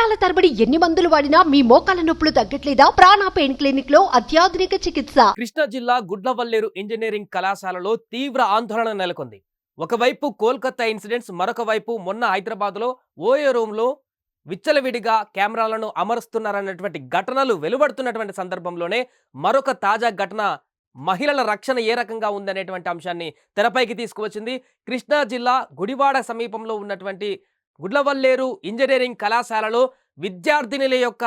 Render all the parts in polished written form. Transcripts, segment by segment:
సంవత్సరాల తరబడి ఎన్ని మందులు వాడినా మీ మోకాల నొప్పులు తగ్గట్లేదా? ప్రాణ పెయిన్ క్లినిక్ లో అత్యాధునిక చికిత్స. కృష్ణా జిల్లా గుడ్లవల్లేరు ఇంజనీరింగ్ కళాశాలలో తీవ్ర ఆందోళన నెలకొంది. ఒకవైపు కోల్కతా ఇన్సిడెంట్స్, మరొక వైపు మొన్న హైదరాబాద్లో ఓయో రూమ్లో విచ్చలవిడిగా కెమెరాలను అమరుస్తున్నారన్నటువంటి ఘటనలు వెలువడుతున్నటువంటి సందర్భంలోనే మరొక తాజా ఘటన మహిళల రక్షణ ఏ రకంగా ఉందనేటువంటి అంశాన్ని తెరపైకి తీసుకువచ్చింది. కృష్ణా జిల్లా గుడివాడ సమీపంలో ఉన్నటువంటి గుడ్లవల్లేరు ఇంజనీరింగ్ కళాశాలలో విద్యార్థినుల యొక్క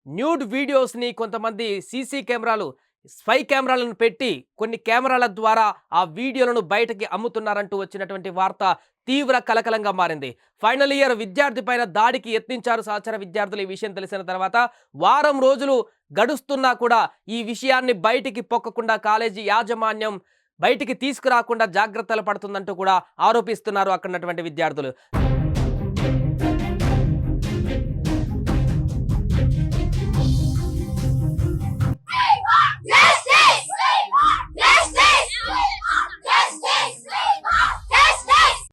న్యూడ్ వీడియోస్ని కొంతమంది సీసీ కెమెరాలు, స్పై కెమెరాలను పెట్టి కొన్ని కెమెరాల ద్వారా ఆ వీడియోలను బయటకి అమ్ముతున్నారంటూ వచ్చినటువంటి వార్త తీవ్ర కలకలంగా మారింది. ఫైనల్ ఇయర్ విద్యార్థి పైన దాడికి యత్నించారు సహచర విద్యార్థులు. ఈ విషయం తెలిసిన తర్వాత వారం రోజులు గడుస్తున్నా కూడా ఈ విషయాన్ని బయటికి పొక్కకుండా కాలేజీ యాజమాన్యం బయటికి తీసుకురాకుండా జాగ్రత్తలు పడుతుందంటూ కూడా ఆరోపిస్తున్నారు అక్కడున్నటువంటి విద్యార్థులు.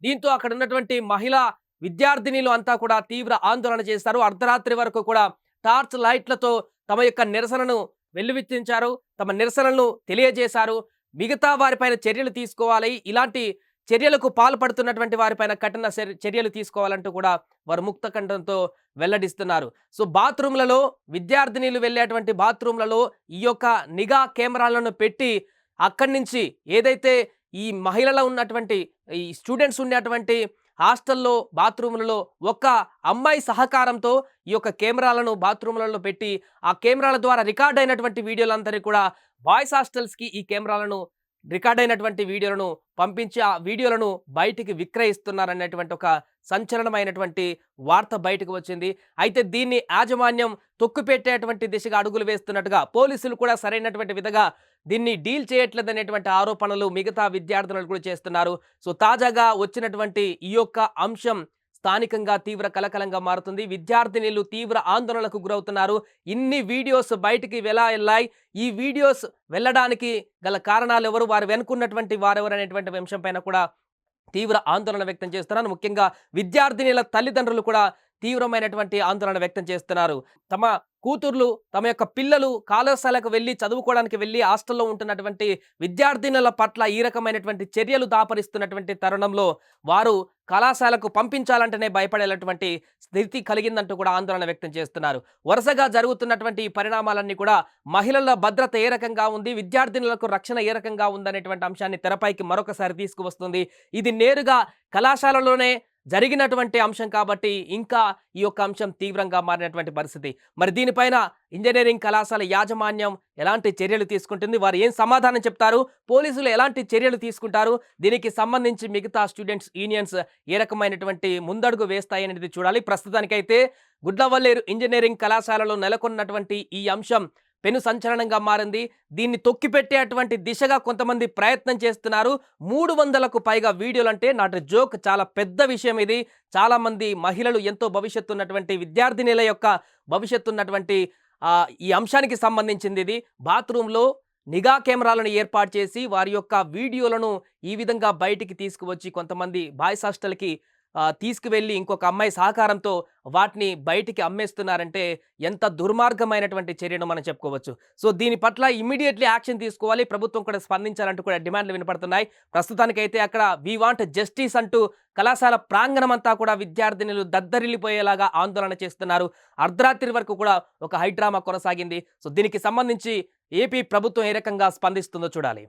దీంతో అక్కడ ఉన్నటువంటి మహిళా విద్యార్థినిలు అంతా కూడా తీవ్ర ఆందోళన చేశారు. అర్ధరాత్రి వరకు కూడా టార్చ్ లైట్లతో తమ యొక్క నిరసనను వెల్లువిచ్చించారు, తమ నిరసనలను తెలియజేశారు. మిగతా వారిపైన చర్యలు తీసుకోవాలి, ఇలాంటి చర్యలకు పాల్పడుతున్నటువంటి వారిపైన కఠిన చర్యలు తీసుకోవాలంటూ కూడా వారు ముక్త కంఠంతో వెల్లడిస్తున్నారు. సో బాత్రూమ్లలో, విద్యార్థినిలు వెళ్ళేటువంటి బాత్రూమ్లలో ఈ యొక్క నిఘా కెమెరాలను పెట్టి అక్కడి నుంచి ఏదైతే ఈ మహిళలు ఉన్నటువంటి ఈ స్టూడెంట్స్ ఉన్నటువంటి హాస్టల్లో బాత్రూములలో ఒక అమ్మాయి సహకారంతో ఈ యొక్క కెమెరాలను బాత్రూములలో పెట్టి ఆ కెమెరాల ద్వారా రికార్డ్ అయినటువంటి వీడియోలందరినీ కూడా బాయ్స్ హాస్టల్స్కి ఈ కెమెరాలను రికార్డ్ అయినటువంటి వీడియోలను పంపించి ఆ వీడియోలను బయటికి విక్రయిస్తున్నారనేటువంటి ఒక సంచలనమైనటువంటి వార్త బయటకు వచ్చింది. అయితే దీన్ని యాజమాన్యం తొక్కుపెట్టేటువంటి దిశగా అడుగులు వేస్తున్నట్టుగా, పోలీసులు కూడా సరైనటువంటి విధంగా దీన్ని డీల్ చేయట్లేదనేటువంటి ఆరోపణలు మిగతా విద్యార్థులు కూడా చేస్తున్నారు. సో తాజాగా వచ్చినటువంటి ఈ యొక్క అంశం స్థానికంగా తీవ్ర కలకలంగా మారుతుంది. విద్యార్థినిలు తీవ్ర ఆందోళనకు గురవుతున్నారు. ఇన్ని వీడియోస్ బయటికి ఎలా వెళ్ళాయి, ఈ వీడియోస్ వెళ్ళడానికి గల కారణాలు ఎవరు, వారు వెనుకున్నటువంటి వారెవరు అనేటువంటి అంశం పైన కూడా తీవ్ర ఆందోళన వ్యక్తం చేస్తున్నారు. ముఖ్యంగా విద్యార్థినిల తల్లిదండ్రులు కూడా తీవ్రమైనటువంటి ఆందోళన వ్యక్తం చేస్తున్నారు. తమ కూతుర్లు, తమ యొక్క పిల్లలు కళాశాలకు వెళ్ళి చదువుకోవడానికి వెళ్ళి హాస్టల్లో ఉంటున్నటువంటి విద్యార్థినుల పట్ల ఈ రకమైనటువంటి చర్యలు దాపరిస్తున్నటువంటి తరుణంలో వారు కళాశాలకు పంపించాలంటేనే భయపడేటువంటి స్థితి కలిగిందంటూ కూడా ఆందోళన వ్యక్తం చేస్తున్నారు. వరుసగా జరుగుతున్నటువంటి ఈ పరిణామాలన్నీ కూడా మహిళల భద్రత ఏ రకంగా ఉంది, విద్యార్థినులకు రక్షణ ఏ రకంగా ఉందనేటువంటి అంశాన్ని తెరపైకి మరొకసారి తీసుకువస్తుంది. ఇది నేరుగా కళాశాలలోనే జరిగినటువంటి అంశం కాబట్టి ఇంకా ఈ యొక్క అంశం తీవ్రంగా మారినటువంటి పరిస్థితి. మరి దీనిపైన ఇంజనీరింగ్ కళాశాల యాజమాన్యం ఎలాంటి చర్యలు తీసుకుంటుంది, వారు ఏం సమాధానం చెప్తారు, పోలీసులు ఎలాంటి చర్యలు తీసుకుంటారు, దీనికి సంబంధించి మిగతా స్టూడెంట్స్ యూనియన్స్ ఏ రకమైనటువంటి ముందడుగు వేస్తాయి అనేది చూడాలి. ప్రస్తుతానికైతే గుడ్లవల్లేరు ఇంజనీరింగ్ కళాశాలలో నెలకొన్నటువంటి ఈ అంశం పెను సంచలనంగా మారింది. దీన్ని తొక్కిపెట్టేటువంటి దిశగా కొంతమంది ప్రయత్నం చేస్తున్నారు. 300కు పైగా వీడియోలు అంటే నాట్ జోక్, చాలా పెద్ద విషయం ఇది. చాలామంది మహిళలు, ఎంతో భవిష్యత్తు ఉన్నటువంటి విద్యార్థినిల యొక్క భవిష్యత్తు ఉన్నటువంటి ఈ అంశానికి సంబంధించింది ఇది. బాత్రూంలో నిఘా కెమెరాలను ఏర్పాటు చేసి వారి యొక్క వీడియోలను ఈ విధంగా బయటికి తీసుకువచ్చి కొంతమంది బాయ్స్ హాస్టల్కి తీసుకువెళ్ళి ఇంకొక అమ్మాయి సహకారంతో వాటిని బయటికి అమ్మేస్తున్నారంటే ఎంత దుర్మార్గమైనటువంటి చర్యను మనం చెప్పుకోవచ్చు. సో దీని పట్ల ఇమ్మీడియట్లీ యాక్షన్ తీసుకోవాలి, ప్రభుత్వం కూడా స్పందించాలంటూ కూడా డిమాండ్లు వినపడుతున్నాయి. ప్రస్తుతానికైతే అక్కడ వి వాంట్ జస్టిస్ అంటూ కళాశాల ప్రాంగణం అంతా కూడా విద్యార్థినులు దద్దరిల్లిపోయేలాగా ఆందోళన చేస్తున్నారు. అర్ధరాత్రి వరకు కూడా ఒక హైడ్రామా కొనసాగింది. సో దీనికి సంబంధించి ఏపీ ప్రభుత్వం ఏ రకంగా స్పందిస్తుందో చూడాలి.